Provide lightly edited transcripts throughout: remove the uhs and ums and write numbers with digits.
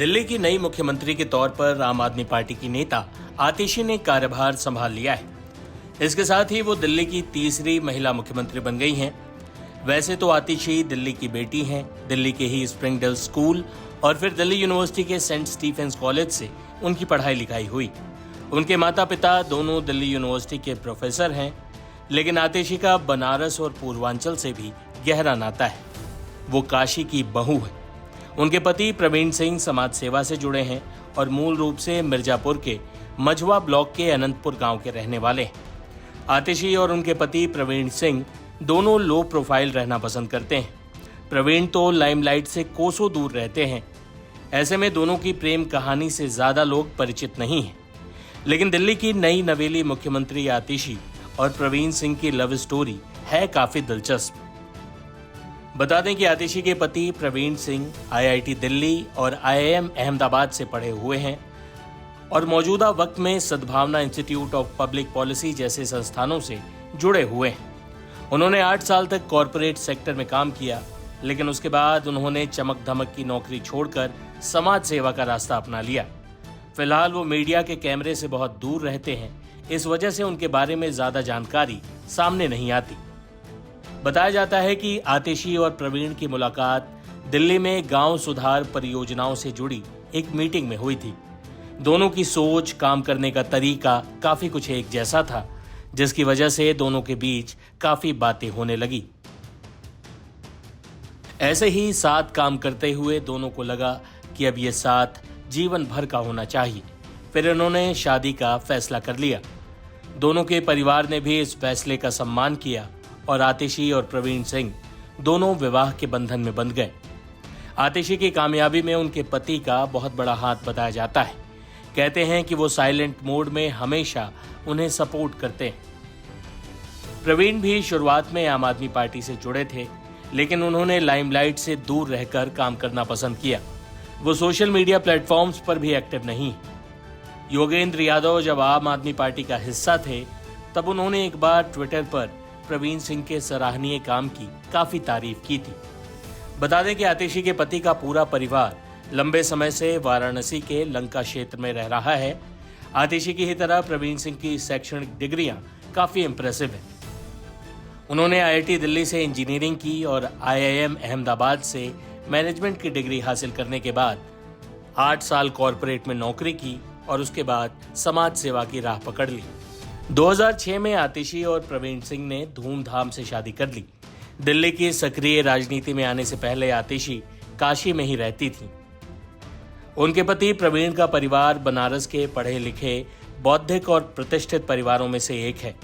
दिल्ली की नई मुख्यमंत्री के तौर पर आम आदमी पार्टी की नेता आतिशी ने कार्यभार संभाल लिया है। इसके साथ ही वो दिल्ली की तीसरी महिला मुख्यमंत्री बन गई हैं। वैसे तो आतिशी दिल्ली की बेटी हैं, दिल्ली के ही स्प्रिंगडेल स्कूल और फिर दिल्ली यूनिवर्सिटी के सेंट स्टीफेंस कॉलेज से उनकी पढ़ाई लिखाई हुई। उनके माता पिता दोनों दिल्ली यूनिवर्सिटी के प्रोफेसर हैं, लेकिन आतिशी का बनारस और पूर्वांचल से भी गहरा नाता है। वो काशी की बहू है। उनके पति प्रवीण सिंह समाज सेवा से जुड़े हैं और मूल रूप से मिर्जापुर के मझवा ब्लॉक के अनंतपुर गांव के रहने वाले हैं। आतिशी और उनके पति प्रवीण सिंह दोनों लो प्रोफाइल रहना पसंद करते हैं। प्रवीण तो लाइमलाइट से कोसों दूर रहते हैं। ऐसे में दोनों की प्रेम कहानी से ज्यादा लोग परिचित नहीं हैं। लेकिन दिल्ली की नई नवेली मुख्यमंत्री आतिशी और प्रवीण सिंह की लव स्टोरी है काफी दिलचस्प। बता दें कि आतिशी के पति प्रवीण सिंह आईआईटी दिल्ली और आईआईएम अहमदाबाद से पढ़े हुए हैं और मौजूदा वक्त में सद्भावना इंस्टीट्यूट ऑफ पब्लिक पॉलिसी जैसे संस्थानों से जुड़े हुए हैं। उन्होंने 8 साल तक कॉरपोरेट सेक्टर में काम किया, लेकिन उसके बाद उन्होंने चमक धमक की नौकरी छोड़कर समाज सेवा का रास्ता अपना लिया। फिलहाल वो मीडिया के कैमरे से बहुत दूर रहते हैं, इस वजह से उनके बारे में ज्यादा जानकारी सामने नहीं आती। बताया जाता है कि आतिशी और प्रवीण की मुलाकात दिल्ली में गांव सुधार परियोजनाओं से जुड़ी एक मीटिंग में हुई थी। दोनों की सोच, काम करने का तरीका काफी कुछ एक जैसा था, जिसकी वजह से दोनों के बीच काफी बातें होने लगी। ऐसे ही साथ काम करते हुए दोनों को लगा कि अब ये साथ जीवन भर का होना चाहिए। फिर उन्होंने शादी का फैसला कर लिया। दोनों के परिवार ने भी इस फैसले का सम्मान किया और आतिशी और प्रवीण सिंह दोनों विवाह के बंधन में बंध गए। आतिशी की कामयाबी में उनके पति का बहुत बड़ा हाथ बताया जाता है। कहते हैं कि वो साइलेंट मोड में हमेशा उन्हें सपोर्ट करते हैं। प्रवीण भी शुरुआत में आम आदमी पार्टी से जुड़े थे, लेकिन उन्होंने लाइमलाइट से दूर रहकर काम करना पसंद किया। वो सोशल मीडिया प्लेटफॉर्म्स पर भी एक्टिव नहीं। योगेंद्र यादव जब आम आदमी पार्टी का हिस्सा थे, तब उन्होंने एक बार ट्विटर पर प्रवीण सिंह के सराहनीय काम की काफी तारीफ की थी। बता दें कि आतिशी के पति का पूरा परिवार लंबे समय से वाराणसी के लंका क्षेत्र में रह रहा है। आतिशी की ही तरह प्रवीण सिंह की शैक्षणिक डिग्रियां काफी इंप्रेसिव है। उन्होंने आईआईटी दिल्ली से इंजीनियरिंग की और आईआईएम अहमदाबाद से मैनेजमेंट की डिग्री हासिल करने के बाद 8 साल कॉरपोरेट में नौकरी की और उसके बाद समाज सेवा की राह पकड़ ली। 2006 में आतिशी और प्रवीण सिंह ने धूमधाम से शादी कर ली। दिल्ली की सक्रिय राजनीति में आने से पहले आतिशी काशी में ही रहती थी। उनके पति प्रवीण का परिवार बनारस के पढ़े लिखे बौद्धिक और प्रतिष्ठित परिवारों में से एक है।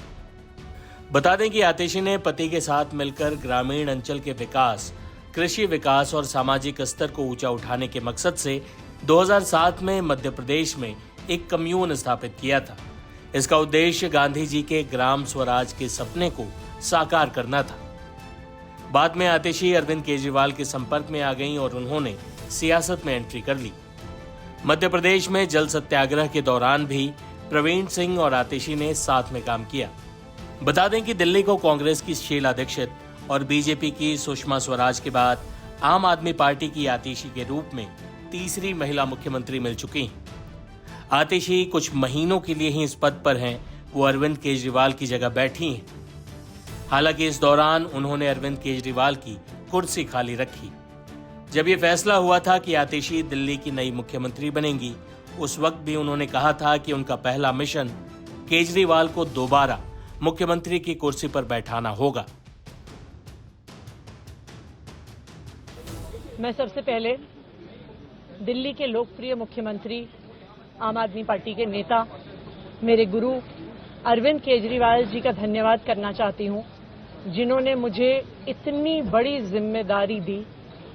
बता दें कि आतिशी ने पति के साथ मिलकर ग्रामीण अंचल के विकास, कृषि विकास और सामाजिक स्तर को ऊंचा उठाने के मकसद से 2007 में मध्य प्रदेश में एक कम्यून स्थापित किया था। इसका उद्देश्य गांधी जी के ग्राम स्वराज के सपने को साकार करना था। बाद में आतिशी अरविंद केजरीवाल के संपर्क में आ गईं और उन्होंने सियासत में एंट्री कर ली। मध्य प्रदेश में जल सत्याग्रह के दौरान भी प्रवीण सिंह और आतिशी ने साथ में काम किया। बता दें कि दिल्ली को कांग्रेस की शीला दीक्षित और बीजेपी की सुषमा स्वराज के बाद आम आदमी पार्टी की आतिशी के रूप में तीसरी महिला मुख्यमंत्री मिल चुकी हैं। आतिशी कुछ महीनों के लिए ही इस पद पर हैं। वो अरविंद केजरीवाल की जगह बैठी हैं। हालांकि इस दौरान उन्होंने अरविंद केजरीवाल की कुर्सी खाली रखी। जब यह फैसला हुआ था कि आतिशी दिल्ली की नई मुख्यमंत्री बनेंगी, उस वक्त भी उन्होंने कहा था कि उनका पहला मिशन केजरीवाल को दोबारा मुख्यमंत्री की कुर्सी पर बैठाना होगा। मैं सबसे पहले दिल्ली के लोकप्रिय मुख्यमंत्री, आम आदमी पार्टी के नेता, मेरे गुरु अरविंद केजरीवाल जी का धन्यवाद करना चाहती हूं, जिन्होंने मुझे इतनी बड़ी जिम्मेदारी दी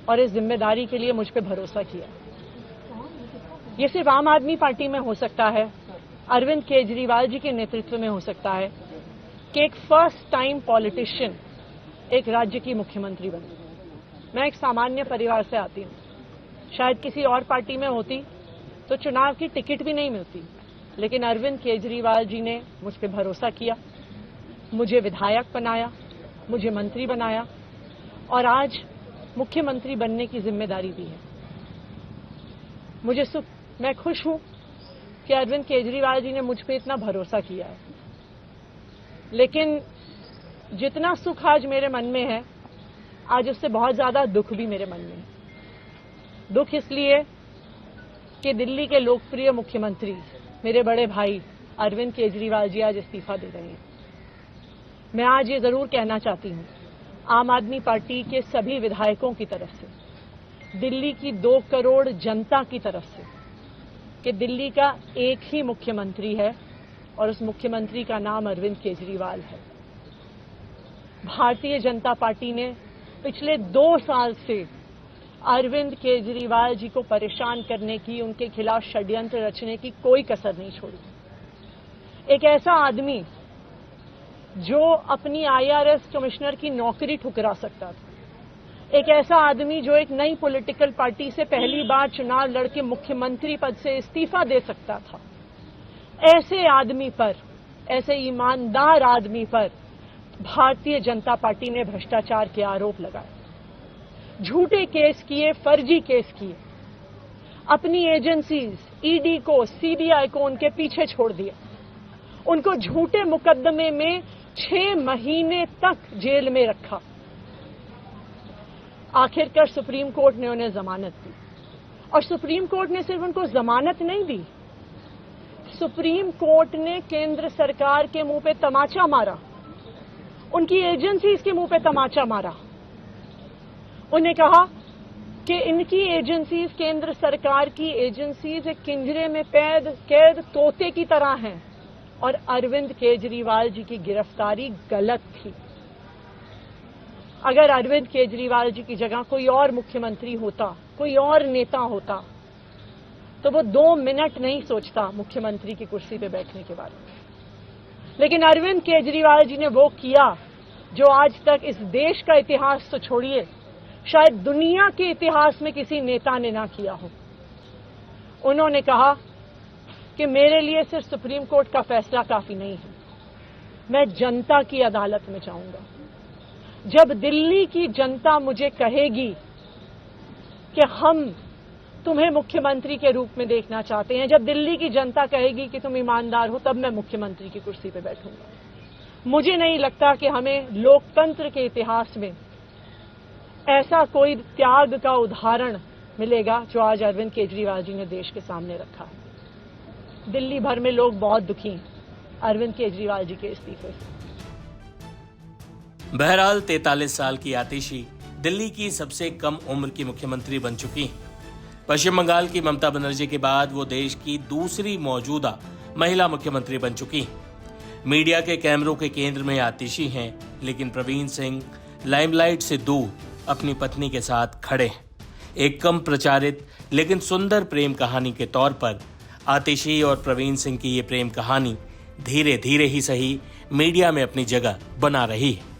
और इस जिम्मेदारी के लिए मुझ पे भरोसा किया। ये सिर्फ आम आदमी पार्टी में हो सकता है, अरविंद केजरीवाल जी के नेतृत्व में हो सकता है कि एक फर्स्ट टाइम पॉलिटिशियन एक राज्य की मुख्यमंत्री बने। मैं एक सामान्य परिवार से आती हूँ। शायद किसी और पार्टी में होती तो चुनाव की टिकट भी नहीं मिलती, लेकिन अरविंद केजरीवाल जी ने मुझ पर भरोसा किया, मुझे विधायक बनाया, मुझे मंत्री बनाया और आज मुख्यमंत्री बनने की जिम्मेदारी दी है। मैं खुश हूं कि अरविंद केजरीवाल जी ने मुझ पे इतना भरोसा किया है, लेकिन जितना सुख आज मेरे मन में है, आज उससे बहुत ज्यादा दुख भी मेरे मन में है। दुख इसलिए कि दिल्ली के लोकप्रिय मुख्यमंत्री मेरे बड़े भाई अरविंद केजरीवाल जी आज इस्तीफा दे रहे हैं। मैं आज ये जरूर कहना चाहती हूं आम आदमी पार्टी के सभी विधायकों की तरफ से, दिल्ली की 2 करोड़ जनता की तरफ से, कि दिल्ली का एक ही मुख्यमंत्री है और उस मुख्यमंत्री का नाम अरविंद केजरीवाल है। भारतीय जनता पार्टी ने पिछले 2 साल से अरविंद केजरीवाल जी को परेशान करने की, उनके खिलाफ षड्यंत्र रचने की कोई कसर नहीं छोड़ी। एक ऐसा आदमी जो अपनी IRS कमिश्नर की नौकरी ठुकरा सकता था, एक ऐसा आदमी जो एक नई पॉलिटिकल पार्टी से पहली बार चुनाव लड़के मुख्यमंत्री पद से इस्तीफा दे सकता था, ऐसे आदमी पर, ऐसे ईमानदार आदमी पर भारतीय जनता पार्टी ने भ्रष्टाचार के आरोप लगाए, झूठे केस किए, फर्जी केस किए, अपनी एजेंसीज ED को, CBI को उनके पीछे छोड़ दिया, उनको झूठे मुकदमे में 6 महीने तक जेल में रखा। आखिरकार सुप्रीम कोर्ट ने उन्हें जमानत दी, और सुप्रीम कोर्ट ने सिर्फ उनको जमानत नहीं दी, सुप्रीम कोर्ट ने केंद्र सरकार के मुंह पे तमाचा मारा, उनकी एजेंसीज के मुंह पे तमाचा मारा। उन्हें कहा कि इनकी एजेंसीज, केंद्र सरकार की एजेंसीज एक पिंजरे में कैद तोते की तरह हैं और अरविंद केजरीवाल जी की गिरफ्तारी गलत थी। अगर अरविंद केजरीवाल जी की जगह कोई और मुख्यमंत्री होता, कोई और नेता होता, तो वो 2 मिनट नहीं सोचता मुख्यमंत्री की कुर्सी पे बैठने के बारे में। लेकिन अरविंद केजरीवाल जी ने वो किया जो आज तक इस देश का इतिहास तो छोड़िए, शायद दुनिया के इतिहास में किसी नेता ने ना किया हो। उन्होंने कहा कि मेरे लिए सिर्फ सुप्रीम कोर्ट का फैसला काफी नहीं है, मैं जनता की अदालत में जाऊंगा। जब दिल्ली की जनता मुझे कहेगी कि हम तुम्हें मुख्यमंत्री के रूप में देखना चाहते हैं, जब दिल्ली की जनता कहेगी कि तुम ईमानदार हो, तब मैं मुख्यमंत्री की कुर्सी पर बैठूंगा। मुझे नहीं लगता कि हमें लोकतंत्र के इतिहास में ऐसा कोई त्याग का उदाहरण मिलेगा जो आज अरविंद केजरीवाल जी ने देश के सामने रखा है। दिल्ली भर में लोग बहुत दुखी हैं अरविंद केजरीवाल जी के इस्तीफे से। बहरहाल 43 साल की आतिशी दिल्ली की सबसे कम उम्र की मुख्यमंत्री बन चुकी हैं। पश्चिम बंगाल की ममता बनर्जी के बाद वो देश की दूसरी मौजूदा महिला मुख्यमंत्री बन चुकी हैं। मीडिया के कैमरों के केंद्र में आतिशी हैं, लेकिन प्रवीण सिंह लाइमलाइट से दूर अपनी पत्नी के साथ खड़े हैं। एक कम प्रचारित लेकिन सुंदर प्रेम कहानी के तौर पर आतिशी और प्रवीण सिंह की ये प्रेम कहानी धीरे धीरे ही सही मीडिया में अपनी जगह बना रही है।